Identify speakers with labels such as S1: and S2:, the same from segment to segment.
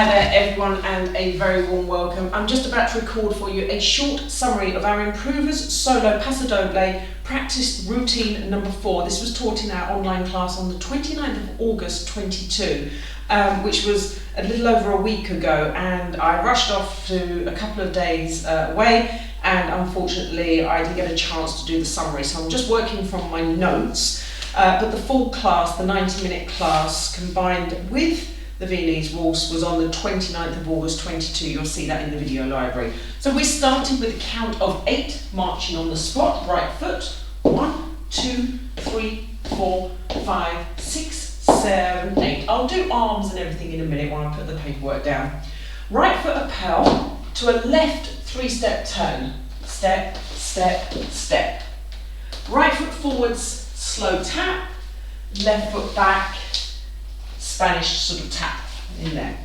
S1: Hi there everyone and a very warm welcome. I'm just about to record for you a short summary of our Improvers Solo Paso Doble practice routine number 4. This was taught in our online class on the 29th of August 22, which was a little over a week ago, and I rushed off to a couple of days away, and unfortunately I didn't get a chance to do the summary, so I'm just working from my notes. But the full class, the 90-minute class combined with the Viennese waltz, was on the 29th of August 22. You'll see that in the video library. So we started with a count of 8, marching on the spot, right foot. 1, 2, 3, 4, 5, 6, 7, 8. I'll do arms and everything in a minute when I put the paperwork down. Right foot appel to a left 3-step turn. Step, step, step. Right foot forwards, slow tap. Left foot back, Spanish sort of tap in there.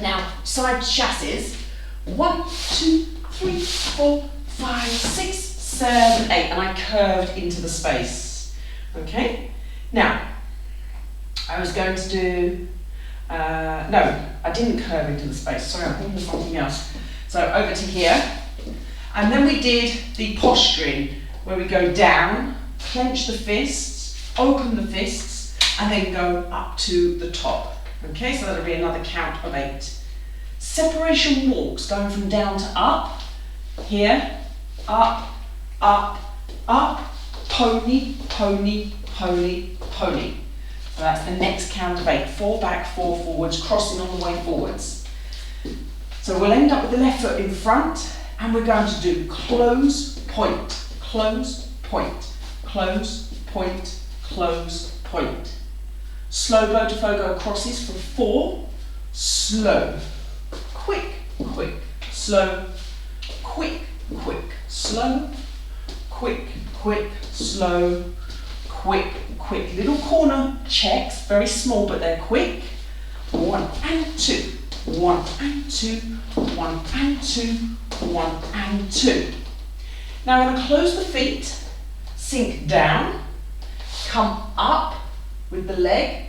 S1: Now, side chassis, 1, 2, 3, 4, 5, 6, 7, 8, and I curved into the space. Okay, now, I was going to do, no, I didn't curve into the space, sorry, I'm thinking of something else. So over to here, and then we did the posturing, where we go down, clench the fists, open the fists, and then go up to the top. Okay, so that'll be another count of 8. Separation walks, going from down to up, here, up, up, up, pony, pony, pony, pony. So that's the next count of 8. 4 back, 4 forwards, crossing on the way forwards. So we'll end up with the left foot in front, and we're going to do close, point, close, point, close, point, close, point. Slow blow to fogo crosses for 4, slow, quick, quick, slow, quick, quick, slow, quick, quick, slow, quick, quick. Little corner checks, very small but they're quick. 1 and 2, 1 and 2, 1 and 2, 1 and 2. Now I'm going to close the feet, sink down, come up with the leg,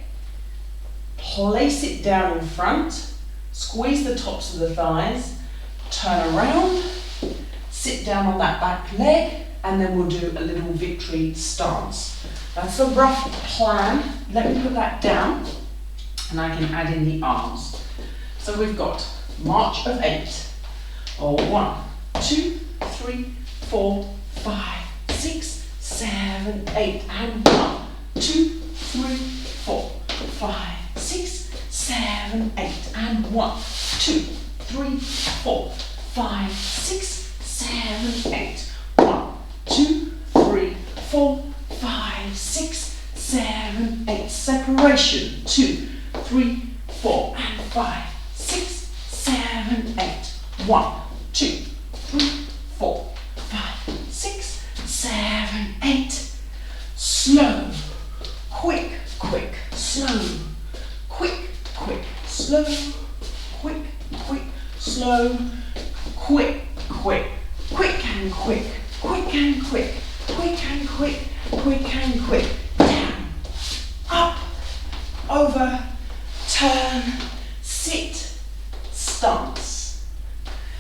S1: place it down in front, squeeze the tops of the thighs, turn around, sit down on that back leg, and then we'll do a little victory stance. That's a rough plan. Let me put that down and I can add in the arms. So we've got march of 8. 1, 2, 3, 4, 5, 6, 7, 8, and 1, 2, 3, 4, 5, 6, 7, 8, and 1, 2, 3, 4, 5, 6, 7, 8. 1, 2, 3, 4, 5, 6, 7, 8. Separation. 2, 3, 4, and 5, 6, 7, 8. 1, 2, 3, 4, 5, 6, 7, 8. Slow. Quick, quick, slow, quick, quick, slow, quick, quick, slow, quick, quick, quick and quick, quick and quick, quick and quick, quick and quick, down, up, over, turn, sit, stance.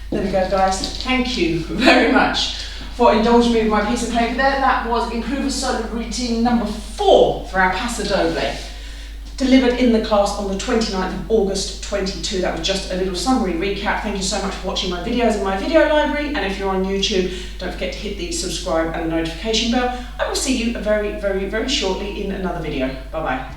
S1: There we go guys, thank you very much for indulging me with my piece of paper there. That was Improvers Solo routine number 4 for our Paso Doble, delivered in the class on the 29th of August 22. That was just a little summary recap. Thank you so much for watching my videos in my video library, and if you're on YouTube, don't forget to hit the subscribe and the notification bell. I will see you very, very, very shortly in another video. Bye bye.